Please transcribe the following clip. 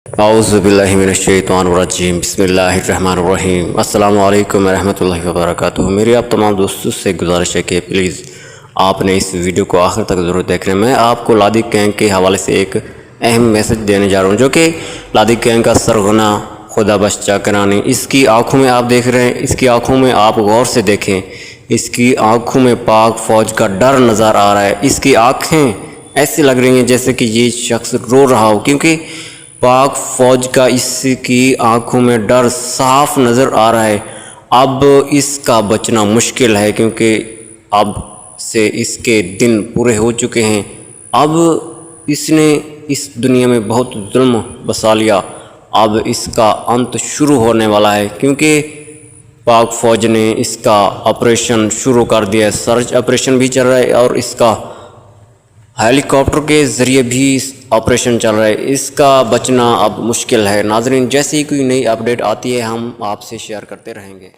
اعوذ باللہ من الشیطان الرجیم، بسم اللہ الرحمن الرحیم۔ السلام علیکم ورحمۃ اللہ وبرکاتہ۔ میری آپ تمام دوستوں سے گزارش ہے کہ پلیز آپ نے اس ویڈیو کو آخر تک ضرور دیکھنا ہے۔ میں آپ کو لادی گینگ کے حوالے سے ایک اہم میسج دینے جا رہا ہوں، جو کہ لادی گینگ کا سرغنہ خدا بخش چکرانی، اس کی آنکھوں میں آپ دیکھ رہے ہیں، اس کی آنکھوں میں آپ غور سے دیکھیں، اس کی آنکھوں میں پاک فوج کا ڈر نظر آ رہا ہے۔ اس کی آنکھیں ایسی لگ رہی ہیں جیسے کہ یہ شخص رو رہا ہو، کیونکہ پاک فوج کا اس کی آنکھوں میں ڈر صاف نظر آ رہا ہے۔ اب اس کا بچنا مشکل ہے، کیونکہ اب سے اس کے دن پورے ہو چکے ہیں۔ اب اس نے اس دنیا میں بہت ظلم بسا لیا، اب اس کا انت شروع ہونے والا ہے، کیونکہ پاک فوج نے اس کا آپریشن شروع کر دیا ہے۔ سرچ آپریشن بھی چل رہا ہے اور اس کا ہیلی کاپٹر کے ذریعے بھی آپریشن چل رہا ہے۔ اس کا بچنا اب مشکل ہے۔ ناظرین، جیسے ہی کوئی نئی اپڈیٹ آتی ہے ہم آپ سے شیئر کرتے رہیں گے۔